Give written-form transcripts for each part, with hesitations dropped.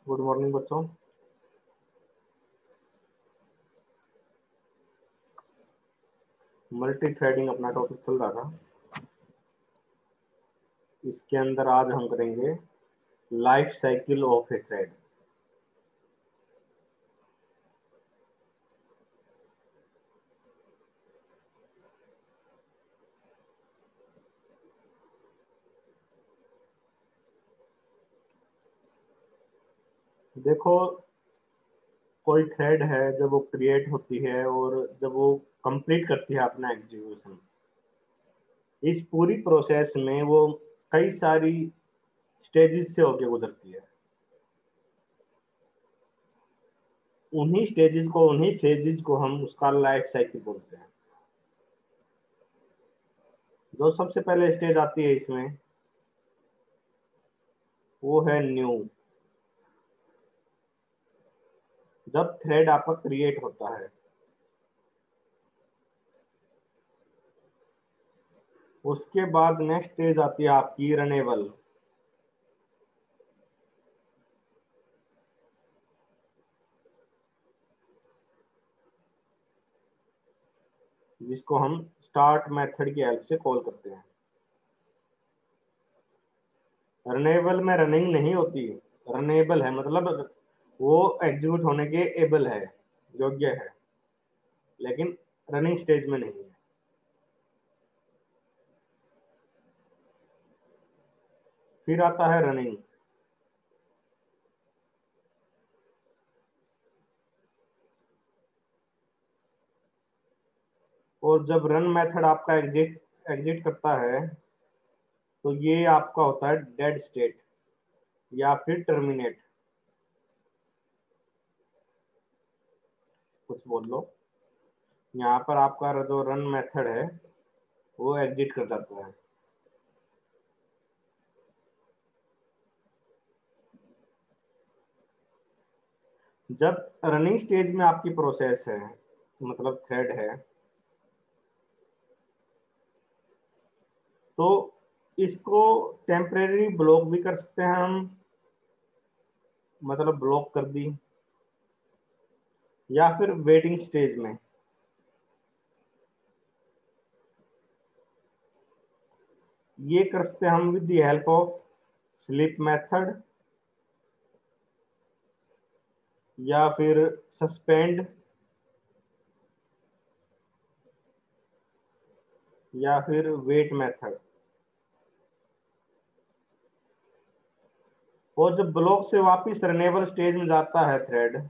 Good morning बच्चों। Multi threading अपना topic चल रहा था। इसके अंदर आज हम करेंगे life cycle of A thread. देखो, कोई थ्रेड है जब वो क्रिएट होती है और जब वो कंप्लीट करती है अपना एग्जीक्यूशन, इस पूरी प्रोसेस में वो कई सारी स्टेजेस से होके गुजरती है। उन्हीं फेजेस को हम उसका लाइफ साइकिल बोलते हैं। जो सबसे पहले स्टेज आती है इसमें, वो है न्यू। जब थ्रेड आपका क्रिएट होता है, उसके बाद नेक्स्ट स्टेज आती है आपकी रनेबल। जिसको हम स्टार्ट मेथड की हेल्प से कॉल करते हैं। रनेबल में रनिंग नहीं होती, रनेबल है मतलब वो एग्जीक्यूट होने के एबल है, योग्य है, लेकिन रनिंग स्टेज में नहीं है। फिर आता है रनिंग। और जब रन मेथड आपका एग्जिट करता है, तो ये आपका होता है डेड स्टेट या फिर टर्मिनेट। कुछ बोल लो। यहाँ पर आपका जो रन मेथड है वो एग्जिट कर जाता है। जब रनिंग स्टेज में आपकी प्रोसेस है, मतलब थ्रेड है, तो इसको टेम्परेरी ब्लॉक भी कर सकते हैं हम, मतलब ब्लॉक कर दी, या फिर वेटिंग स्टेज में। ये कर सकते हैं हम with the help of sleep method या फिर सस्पेंड या फिर वेट मेथड। और जब ब्लॉक से वापस रनेबल स्टेज में जाता है थ्रेड,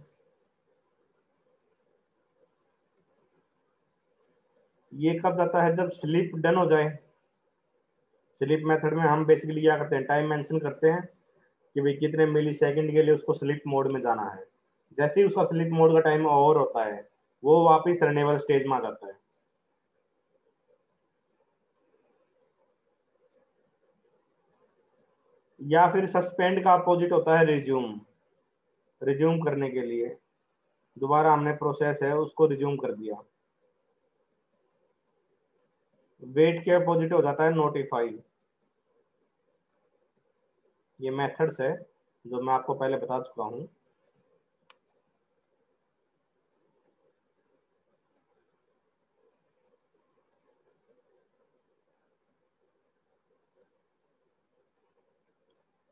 ये कब जाता है? जब स्लीप डन हो जाए। स्लीप मेथड में हम बेसिकली क्या करते हैं, टाइम मेंशन करते हैं कि भाई कितने मिली सेकेंड के लिए उसको स्लीप मोड में जाना है। जैसे ही उसका स्लीप मोड का टाइम ओवर होता है, वो वापस रनेबल स्टेज में आ जाता है। या फिर सस्पेंड का अपोजिट होता है रिज्यूम। रिज्यूम करने के लिए दोबारा हमने प्रोसेस है उसको रिज्यूम कर दिया। वेट के अपोजिट हो जाता है नोटिफाई। ये मेथड्स है जो मैं आपको पहले बता चुका हूं।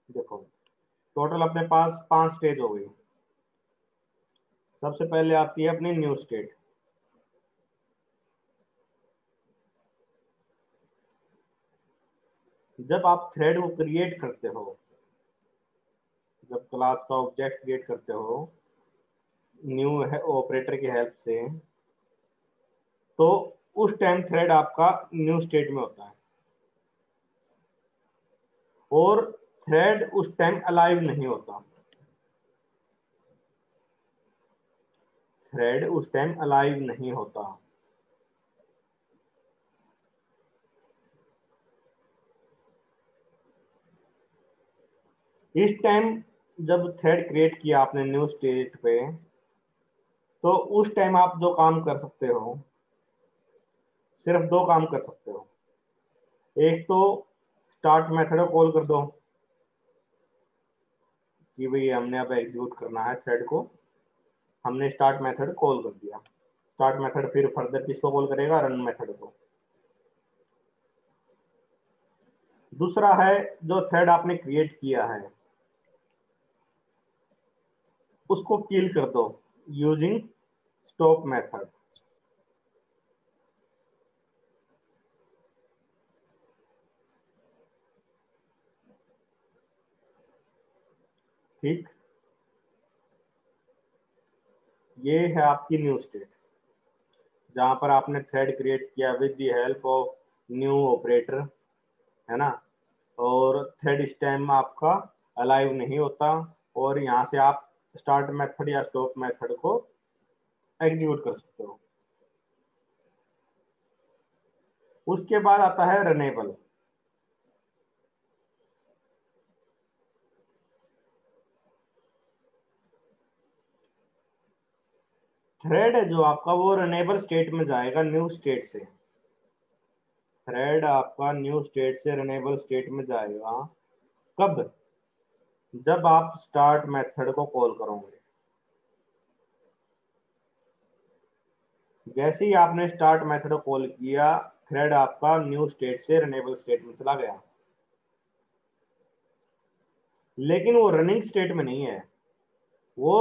देखो, टोटल अपने पास 5 स्टेज हो गई। सबसे पहले आती है अपनी न्यू स्टेट। जब आप थ्रेड को क्रिएट करते हो, जब क्लास का ऑब्जेक्ट क्रिएट करते हो न्यू है ऑपरेटर की हेल्प से, तो उस टाइम थ्रेड आपका न्यू स्टेट में होता है और थ्रेड उस टाइम अलाइव नहीं होता। थ्रेड उस टाइम अलाइव नहीं होता। इस टाइम जब थ्रेड क्रिएट किया आपने न्यू स्टेट पे, तो उस टाइम आप जो काम कर सकते हो, सिर्फ 2 काम कर सकते हो। एक तो स्टार्ट मेथड को कॉल कर दो, कि भाई हमने अब एग्जीक्यूट करना है थ्रेड को, हमने स्टार्ट मेथड कॉल कर दिया। स्टार्ट मेथड फिर फर्दर किसको कॉल करेगा, रन मेथड को। दूसरा है जो थ्रेड आपने क्रिएट किया है उसको किल कर दो यूजिंग स्टॉप मेथड। ठीक, ये है आपकी न्यू स्टेट जहां पर आपने थ्रेड क्रिएट किया with the help of new operator, है ना। और थ्रेड इस टाइम आपका अलाइव नहीं होता और यहाँ से आप स्टार्ट मेथड या स्टॉप मेथड को एग्जीक्यूट कर सकते हो। उसके बाद आता है रनेबल। थ्रेड है जो आपका वो रनेबल स्टेट में जाएगा न्यू स्टेट से। थ्रेड आपका न्यू स्टेट से रनेबल स्टेट में जाएगा कब, जब आप स्टार्ट मेथड को कॉल करोगे। जैसे ही आपने स्टार्ट मेथड को कॉल किया थ्रेड आपका न्यू स्टेट से रनेबल स्टेट में चला गया, लेकिन वो रनिंग स्टेट में नहीं है। वो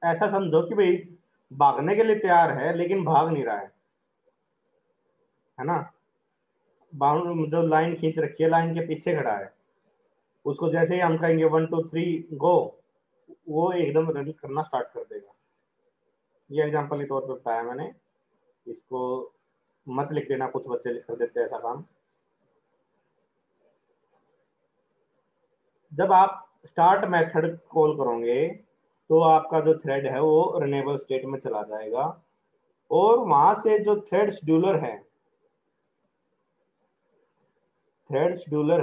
ऐसा समझो कि भाई भागने के लिए तैयार है लेकिन भाग नहीं रहा है ना। बाउंड जो लाइन खींच रखी है लाइन के पीछे खड़ा है, उसको जैसे ही हम कहेंगे 1 2 3 गो, वो एकदम रन करना स्टार्ट कर देगा। ये एग्जांपल के तौर पे बताया मैंने, इसको मत लिख देना, कुछ बच्चे लिख कर देते हैं ऐसा काम। जब आप स्टार्ट मेथड कॉल करोगे तो आपका जो थ्रेड है वो रनेबल स्टेट में चला जाएगा और वहां से जो थ्रेड शेड्यूलर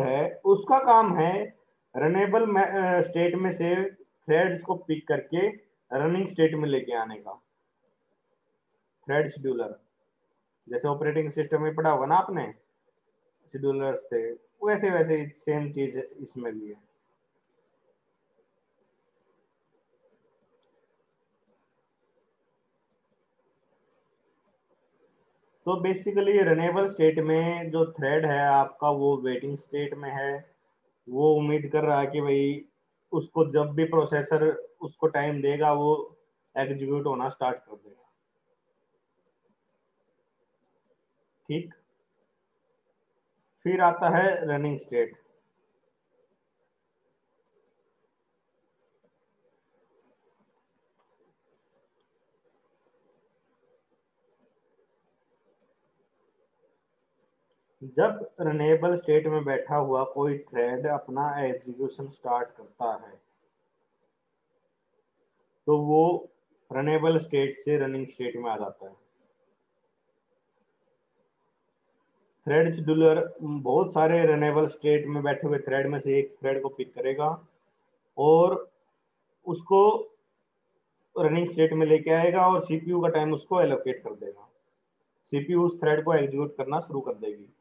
है, उसका काम है रनेबल स्टेट में से थ्रेड्स को पिक करके रनिंग स्टेट में लेके आने का। थ्रेड शेड्यूलर जैसे ऑपरेटिंग सिस्टम में पढ़ा होगा ना आपने, शेड्यूलर्स थे, वैसे वैसे सेम चीज इसमें भी है। तो बेसिकली रनेबल स्टेट में जो थ्रेड है आपका वो वेटिंग स्टेट में है। वो उम्मीद कर रहा है कि भाई उसको जब भी प्रोसेसर उसको टाइम देगा वो एग्जीक्यूट होना स्टार्ट कर देगा। ठीक, फिर आता है रनिंग स्टेट। जब रनेबल स्टेट में बैठा हुआ कोई थ्रेड अपना एग्जीक्यूशन स्टार्ट करता है तो वो रनेबल स्टेट से रनिंग स्टेट में आ जाता है। थ्रेड शेड्यूलर बहुत सारे रनेबल स्टेट में बैठे हुए थ्रेड में से एक थ्रेड को पिक करेगा और उसको रनिंग स्टेट में लेके आएगा और सीपीयू का टाइम उसको एलोकेट कर देगा। सीपीयू उस थ्रेड को एग्जीक्यूट करना शुरू कर देगी।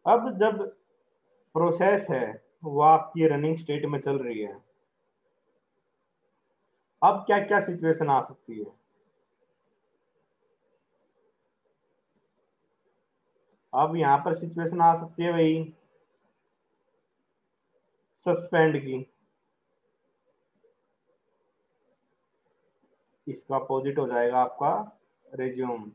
अब जब प्रोसेस है वो आपकी रनिंग स्टेट में चल रही है, अब क्या क्या सिचुएशन आ सकती है। अब यहाँ पर सिचुएशन आ सकती है भाई सस्पेंड की, इसका अपोजिट हो जाएगा आपका रिज्यूम।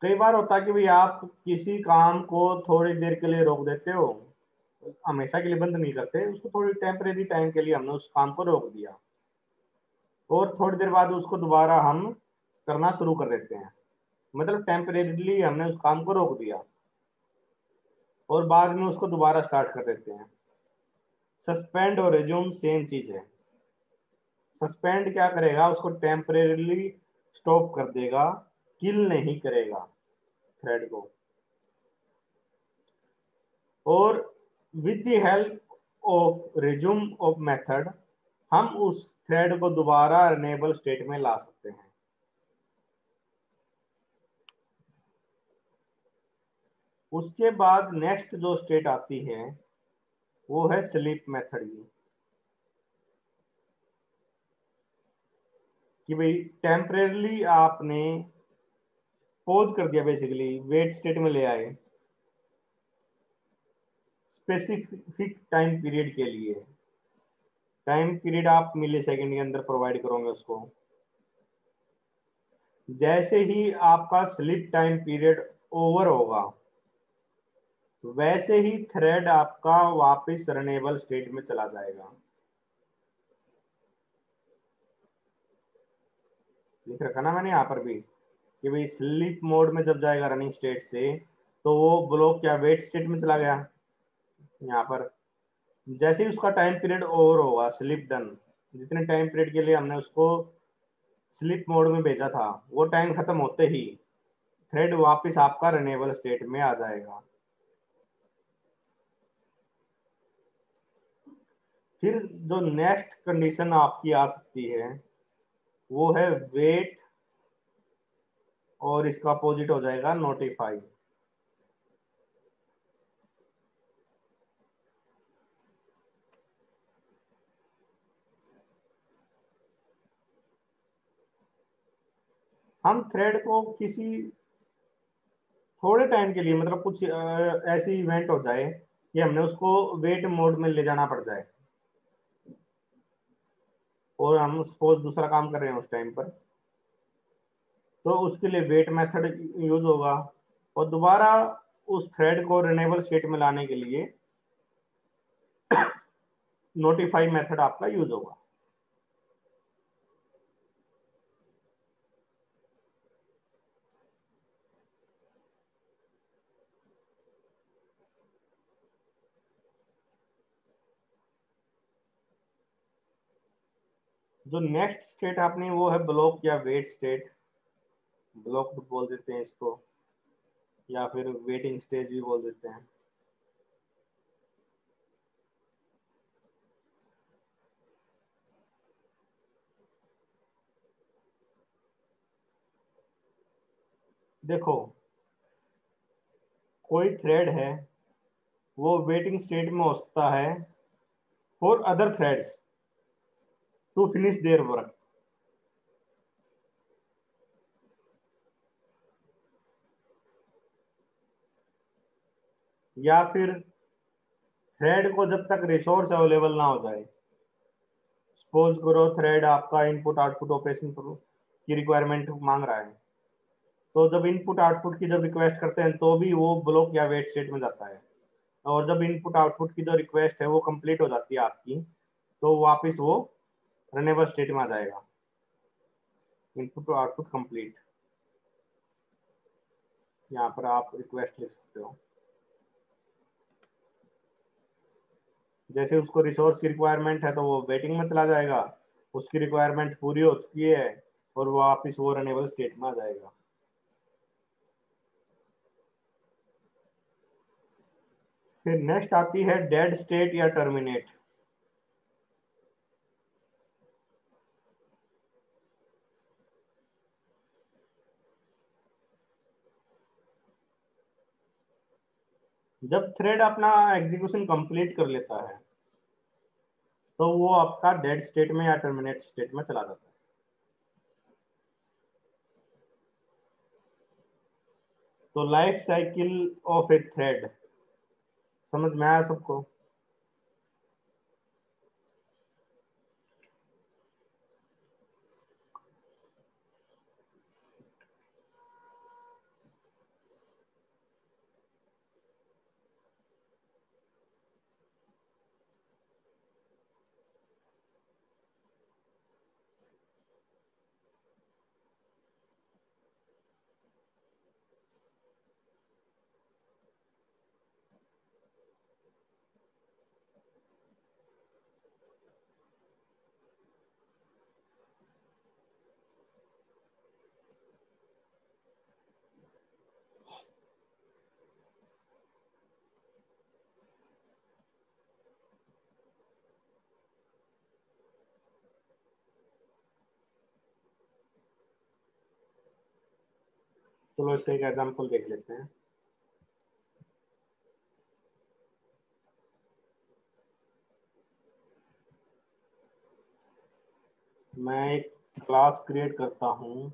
कई बार होता है कि भाई आप किसी काम को थोड़ी देर के लिए रोक देते हो, हमेशा के लिए बंद नहीं करते उसको, थोड़ी टेम्परेरी टाइम के लिए हमने उस काम को रोक दिया और थोड़ी देर बाद उसको दोबारा हम करना शुरू कर देते हैं। मतलब टेम्परेरीली हमने उस काम को रोक दिया और बाद में उसको दोबारा स्टार्ट कर देते हैं। सस्पेंड और रिज्यूम सेम चीज है। सस्पेंड क्या करेगा, उसको टेम्परेरीली स्टॉप कर देगा, किल नहीं करेगा थ्रेड को। और with the help of resume of method हम उस थ्रेड को दोबारा रनेबल स्टेट में ला सकते हैं। उसके बाद नेक्स्ट जो स्टेट आती है वो है स्लीप मेथड की, कि भाई टेम्परेरली आपने पॉज कर दिया, बेसिकली वेट स्टेट में ले आए स्पेसिफिक टाइम पीरियड के लिए। टाइम पीरियड आप मिली सेकेंड के अंदर प्रोवाइड करोगे उसको। जैसे ही आपका स्लीप टाइम पीरियड ओवर होगा वैसे ही थ्रेड आपका वापस रनेबल स्टेट में चला जाएगा। लिख रखा ना मैंने यहाँ पर भी कि भाई स्लीप मोड में जब जाएगा रनिंग स्टेट से तो वो ब्लॉक या वेट स्टेट में चला गया। यहाँ पर जैसे ही उसका टाइम पीरियड ओवर होगा, स्लीप डन, जितने टाइम पीरियड के लिए हमने उसको स्लीप मोड में भेजा था वो टाइम खत्म होते ही थ्रेड वापस आपका रनेबल स्टेट में आ जाएगा। फिर जो नेक्स्ट कंडीशन आपकी आ सकती है वो है वेट, और इसका अपोजिट हो जाएगा नोटिफाई। हम थ्रेड को किसी थोड़े टाइम के लिए, मतलब कुछ ऐसी इवेंट हो जाए कि हमने उसको वेट मोड में ले जाना पड़ जाए और हम सपोज दूसरा काम कर रहे हैं उस टाइम पर, तो उसके लिए वेट मेथड यूज होगा। और दोबारा उस थ्रेड को रिनेबल स्टेट में लाने के लिए नोटिफाई मेथड आपका यूज होगा। जो नेक्स्ट स्टेट आपने वो है ब्लॉक या वेट स्टेट, ब्लॉक बोल देते हैं इसको या फिर वेटिंग स्टेज भी बोल देते हैं। देखो कोई थ्रेड है वो वेटिंग स्टेट में हो सकता है for other threads to finish their work, या फिर थ्रेड को जब तक रिसोर्स अवेलेबल ना हो जाए। सपोज करो थ्रेड आपका इनपुट आउटपुट ऑपरेशन की रिक्वायरमेंट मांग रहा है, तो जब इनपुट आउटपुट की जब रिक्वेस्ट करते हैं तो भी वो ब्लॉक या वेट स्टेट में जाता है। और जब इनपुट आउटपुट की जो रिक्वेस्ट है वो कंप्लीट हो जाती है आपकी, तो वापस वो रनेबल स्टेट में आ जाएगा। इनपुट टू आउटपुट कंप्लीट, यहाँ पर आप रिक्वेस्ट लिख सकते हो। जैसे उसको रिसोर्स की रिक्वायरमेंट है तो वो वेटिंग में चला जाएगा, उसकी रिक्वायरमेंट पूरी हो चुकी है और वो वापस वो रनेबल स्टेट में आ जाएगा। फिर नेक्स्ट आती है डेड स्टेट या टर्मिनेट। जब थ्रेड अपना एग्जीक्यूशन कंप्लीट कर लेता है तो वो आपका डेड स्टेट में या टर्मिनेट स्टेट में चला जाता है। तो life cycle of A thread समझ में आया सबको? चलो इसका एक एग्जांपल देख लेते हैं। मैं एक क्लास क्रिएट करता हूँ,